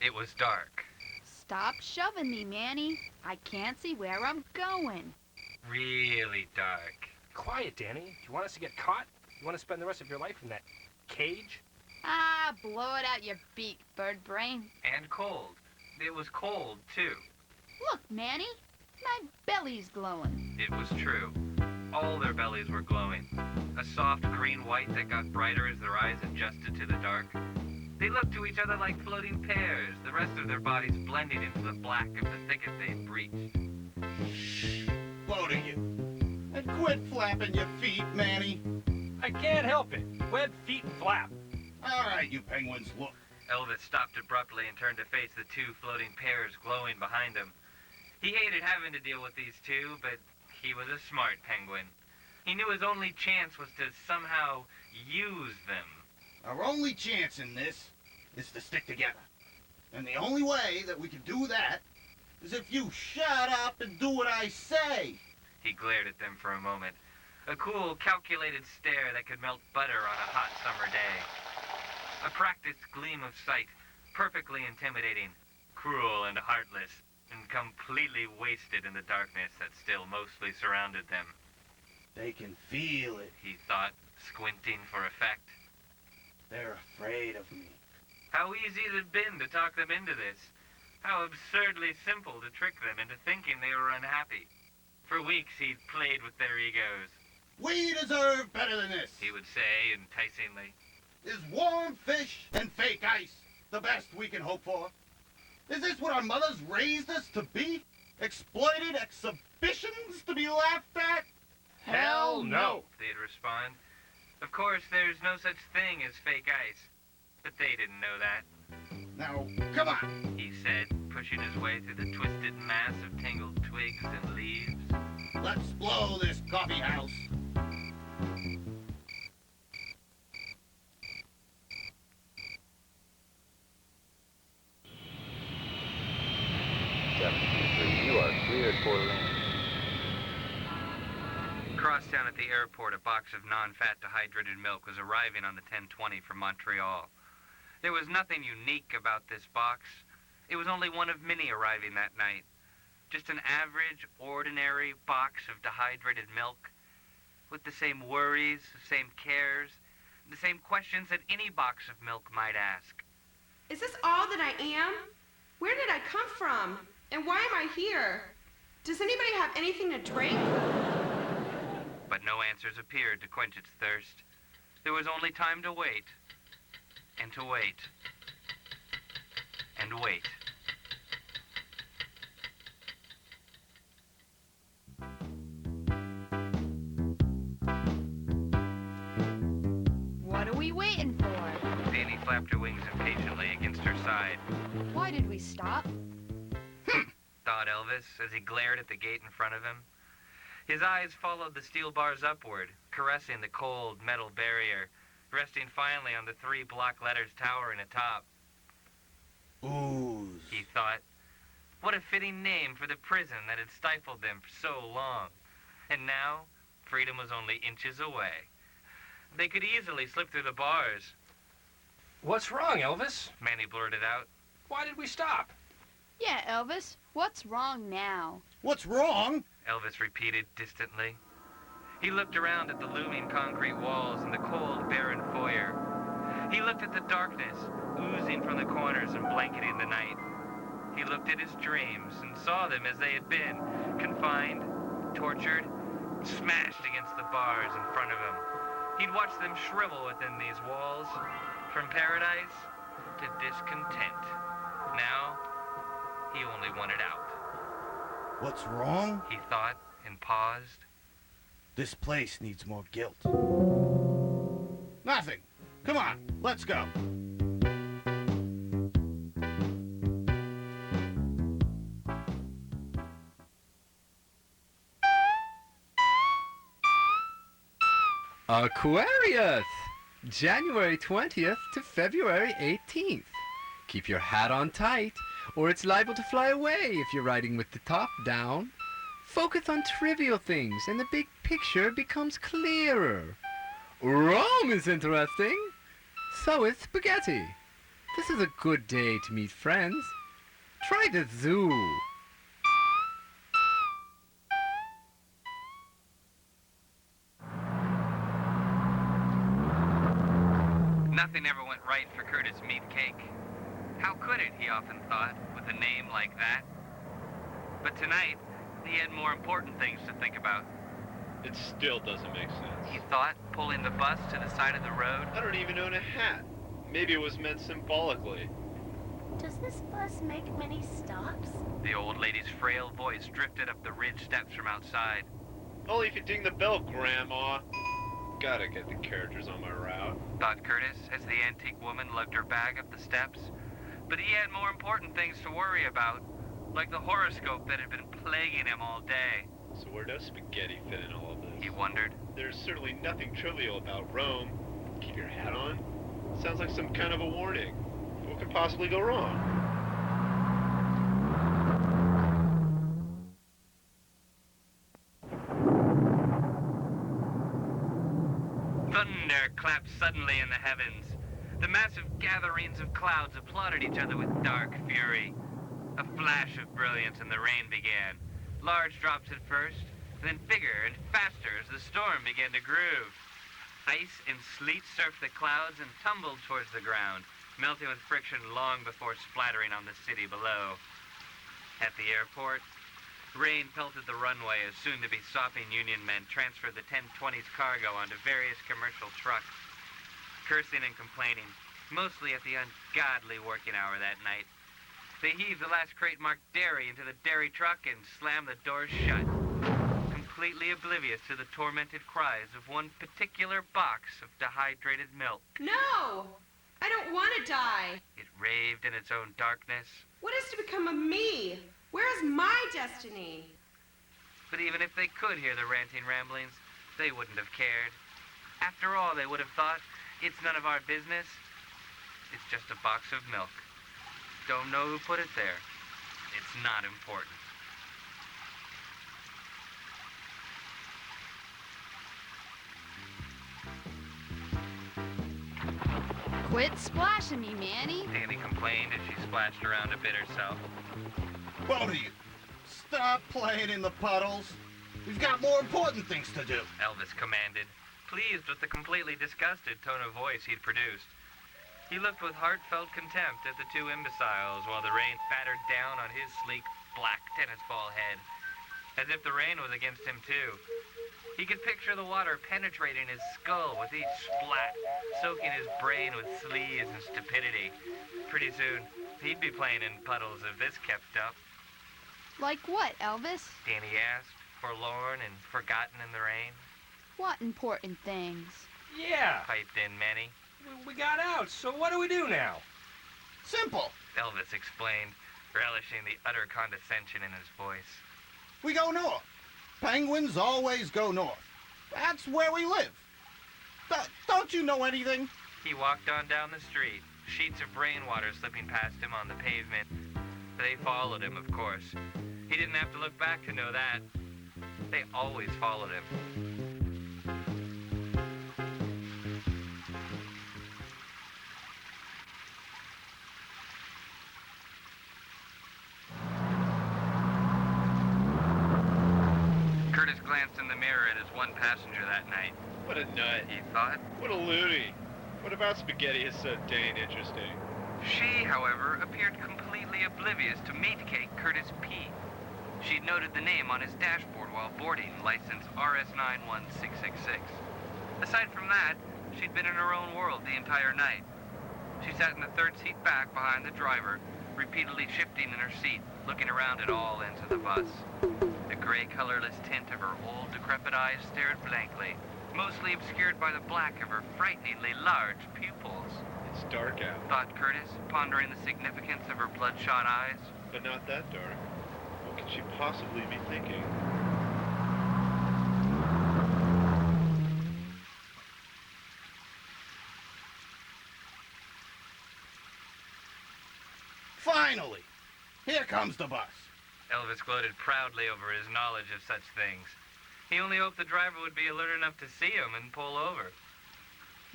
It was dark. Stop shoving me, Manny. I can't see where I'm going. Really dark. Quiet, Danny. Do you want us to get caught? You want to spend the rest of your life in that cage? Ah, blow it out your beak, bird brain. And cold. It was cold, too. Look, Manny, my belly's glowing. It was true. All their bellies were glowing. A soft green-white that got brighter as their eyes adjusted to the dark. They looked to each other like floating pears, the rest of their bodies blending into the black of the thicket they'd breached. Shh, both of you. And quit flapping your feet, Manny. I can't help it. Web, feet, and flap. All right, you penguins, look. Elvis stopped abruptly and turned to face the two floating pears glowing behind him. He hated having to deal with these two, but he was a smart penguin. He knew his only chance was to somehow use them. Our only chance in this is to stick together. And the only way that we can do that is if you shut up and do what I say. He glared at them for a moment. A cool, calculated stare that could melt butter on a hot summer day. A practiced gleam of sight, perfectly intimidating, cruel and heartless, and completely wasted in the darkness that still mostly surrounded them. They can feel it. He thought, squinting for effect. They're afraid of me. How easy it had been to talk them into this. How absurdly simple to trick them into thinking they were unhappy. For weeks he'd played with their egos. We deserve better than this, He would say enticingly. Is warm fish and fake ice the best we can hope for? Is this what our mothers raised us to be? Exploited exhibitions to be laughed at? Hell no. They'd respond. Of course, there's no such thing as fake ice. But they didn't know that. Now, come on. He said, pushing his way through the twisted mass of tangled twigs and leaves. Let's blow this coffee house. You are cleared for landing. Crosstown at the airport, a box of non-fat dehydrated milk was arriving on the 10:20 from Montreal. There was nothing unique about this box. It was only one of many arriving that night. Just an average, ordinary box of dehydrated milk with the same worries, the same cares, the same questions that any box of milk might ask. Is this all that I am? Where did I come from? And why am I here? Does anybody have anything to drink? But no answers appeared to quench its thirst. There was only time to wait, and to wait, and wait. What are we waiting for? Danny flapped her wings impatiently against her side. Why did we stop? Thought Elvis as he glared at the gate in front of him. His eyes followed the steel bars upward, caressing the cold metal barrier, resting finally on the 3 block letters towering atop. Ooze. He thought, what a fitting name for the prison that had stifled them for so long. And now, freedom was only inches away. They could easily slip through the bars. What's wrong, Elvis? Manny blurted out. Why did we stop? Yeah, Elvis, what's wrong now? What's wrong? Elvis repeated distantly. He looked around at the looming concrete walls and the cold, barren foyer. He looked at the darkness, oozing from the corners and blanketing the night. He looked at his dreams and saw them as they had been, confined, tortured, smashed against the bars in front of him. He'd watched them shrivel within these walls, from paradise to discontent. Now, he only wanted out. What's wrong? He thought and paused. This place needs more guilt. Nothing. Come on, let's go. Aquarius! January 20th to February 18th. Keep your hat on tight, or it's liable to fly away if you're riding with the top down. Focus on trivial things, and the big picture becomes clearer. Rome is interesting. So is spaghetti. This is a good day to meet friends. Try the zoo. Nothing ever went right for Curtis Meatcake. How could it, he often thought, with a name like that? But tonight, he had more important things to think about. It still doesn't make sense. He thought, pulling the bus to the side of the road. I don't even own a hat. Maybe it was meant symbolically. Does this bus make many stops? The old lady's frail voice drifted up the ridge steps from outside. Only if you ding the bell, Grandma. Gotta get the characters on my route. Thought Curtis as the antique woman lugged her bag up the steps. But he had more important things to worry about, like the horoscope that had been plaguing him all day. So where does spaghetti fit in all of this? He wondered. There's certainly nothing trivial about Rome. Keep your hat on? Sounds like some kind of a warning. What could possibly go wrong? Thunder clapped suddenly in the heavens. The massive gatherings of clouds applauded each other with dark fury. A flash of brilliance and the rain began. Large drops at first, then bigger and faster as the storm began to groove. Ice and sleet surfed the clouds and tumbled towards the ground, melting with friction long before splattering on the city below. At the airport, rain pelted the runway as soon-to-be sopping Union men transferred the 1020's cargo onto various commercial trucks. Cursing and complaining, mostly at the ungodly working hour that night, they heaved the last crate marked dairy into the dairy truck and slammed the doors shut, completely oblivious to the tormented cries of one particular box of dehydrated milk. No! I don't want to die. It raved in its own darkness. What is to become of me? Where is my destiny? But even if they could hear the ranting ramblings, they wouldn't have cared. After all, they would have thought, it's none of our business. It's just a box of milk. Don't know who put it there. It's not important. Quit splashing me, Manny. Danny complained as she splashed around to bit herself. Both of you, stop playing in the puddles. We've got more important things to do. Elvis commanded, pleased with the completely disgusted tone of voice he'd produced. He looked with heartfelt contempt at the two imbeciles while the rain pattered down on his sleek, black tennis ball head, as if the rain was against him too. He could picture the water penetrating his skull with each splat, soaking his brain with sleaze and stupidity. Pretty soon, he'd be playing in puddles if this kept up. Like what, Elvis? Danny asked, forlorn and forgotten in the rain. What important things? Yeah, Piped in Manny. we got out, so what do we do now? Simple. Elvis explained, relishing the utter condescension in his voice. We go north. Penguins always go north. That's where we live. Don't you know anything? He walked on down the street, sheets of rainwater slipping past him on the pavement. They followed him, of course. He didn't have to look back to know that. They always followed him. Curtis glanced in the mirror at his one passenger that night. What a nut. He thought. What a loony. What about spaghetti is so dang interesting? She, however, appeared completely oblivious to Meatcake Curtis P. She'd noted the name on his dashboard while boarding, license RS91666. Aside from that, she'd been in her own world the entire night. She sat in the third seat back behind the driver, repeatedly shifting in her seat, looking around at all ends of the bus. The gray, colorless tint of her old, decrepit eyes stared blankly, mostly obscured by the black of her frighteningly large pupils. It's dark out, Thought Curtis, pondering the significance of her bloodshot eyes. but not that dark. What could she possibly be thinking? Finally! Here comes the bus. Elvis gloated proudly over his knowledge of such things. He only hoped the driver would be alert enough to see him and pull over.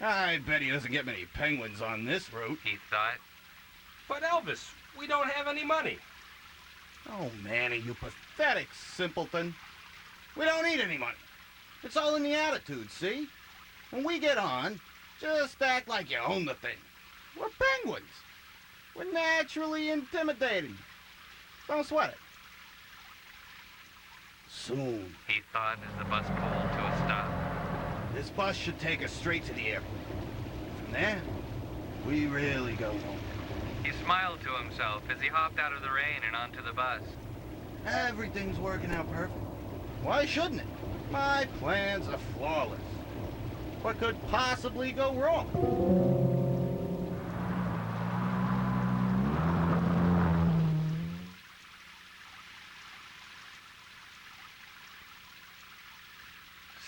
I bet he doesn't get many penguins on this route. He thought. But Elvis, we don't have any money. Oh, Manny, you pathetic simpleton. We don't need any money. It's all in the attitude, see? When we get on, just act like you own the thing. We're penguins. We're naturally intimidating. Don't sweat it. Soon. He thought as the bus pulled to a stop. This bus should take us straight to the airport. From there, we really go home. He smiled to himself as he hopped out of the rain and onto the bus. Everything's working out perfect. Why shouldn't it? My plans are flawless. What could possibly go wrong?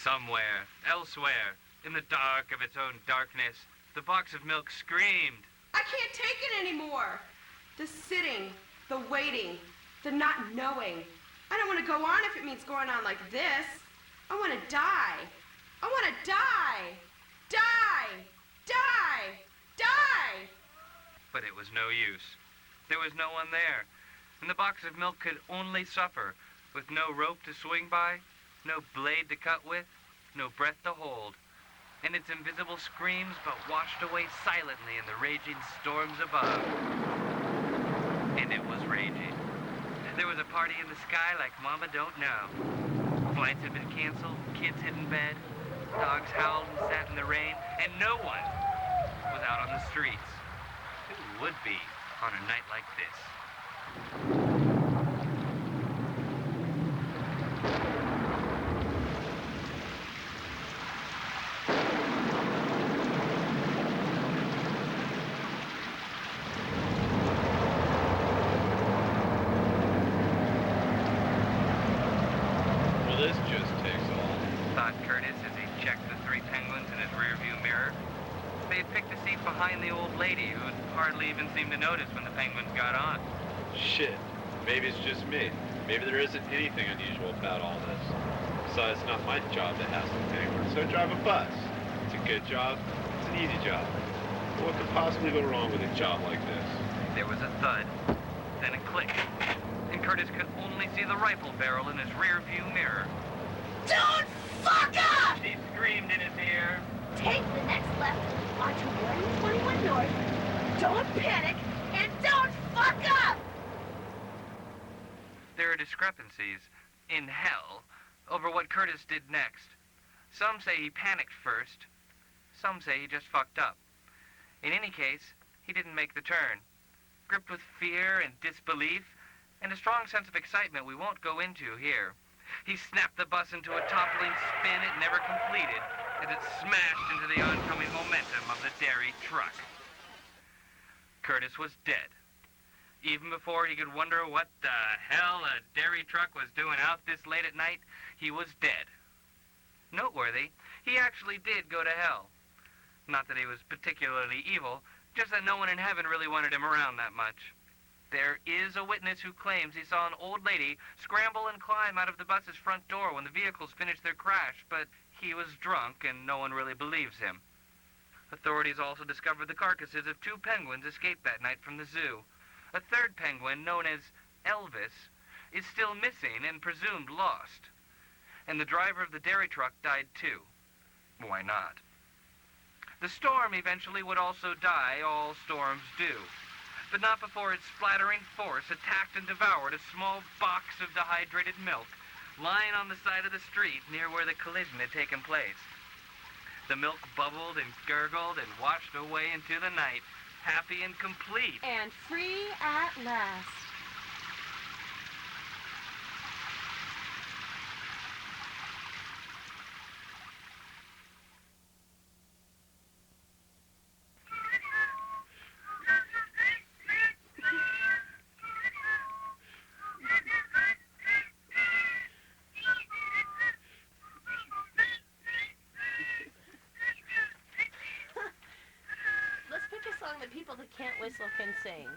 Somewhere, elsewhere, in the dark of its own darkness, the box of milk screamed. I can't take it anymore. The sitting, the waiting, the not knowing. I don't want to go on if it means going on like this. I want to die. I want to die. Die! Die! Die! But it was no use. There was no one there, and the box of milk could only suffer, with no rope to swing by, no blade to cut with, no breath to hold. And its invisible screams but washed away silently in the raging storms above. And it was raging. There was a party in the sky like Mama don't know. Flights had been canceled, kids hid in bed, dogs howled and sat in the rain, and no one was out on the streets. Who would be on a night like this? This just takes all. Thought Curtis as he checked the three penguins in his rearview mirror. They had picked a seat behind the old lady who'd hardly even seemed to notice when the penguins got on. Shit. Maybe it's just me. Maybe there isn't anything unusual about all this. Besides, it's not my job to hassle penguins, so I drive a bus. It's a good job. It's an easy job. What could possibly go wrong with a job like this? There was a thud, then a click, and Curtis could only see the rifle barrel in his rearview mirror. Don't fuck up! She screamed in his ear. Take the next left onto 121 North. Don't panic and don't fuck up! There are discrepancies in hell over what Curtis did next. Some say he panicked first. Some say he just fucked up. In any case, he didn't make the turn. Gripped with fear and disbelief and a strong sense of excitement we won't go into here, he snapped the bus into a toppling spin it never completed as it smashed into the oncoming momentum of the dairy truck. Curtis was dead. Even before he could wonder what the hell a dairy truck was doing out this late at night, he was dead. Noteworthy, he actually did go to hell. Not that he was particularly evil, just that no one in heaven really wanted him around that much. There is a witness who claims he saw an old lady scramble and climb out of the bus's front door when the vehicles finished their crash, but he was drunk and no one really believes him. Authorities also discovered the carcasses of two penguins escaped that night from the zoo. A third penguin, known as Elvis, is still missing and presumed lost. And the driver of the dairy truck died too. Why not? The storm eventually would also die, all storms do. But not before its splattering force attacked and devoured a small box of dehydrated milk lying on the side of the street near where the collision had taken place. The milk bubbled and gurgled and washed away into the night, happy and complete. And free at last. Let's pick a song that people that can't whistle can sing.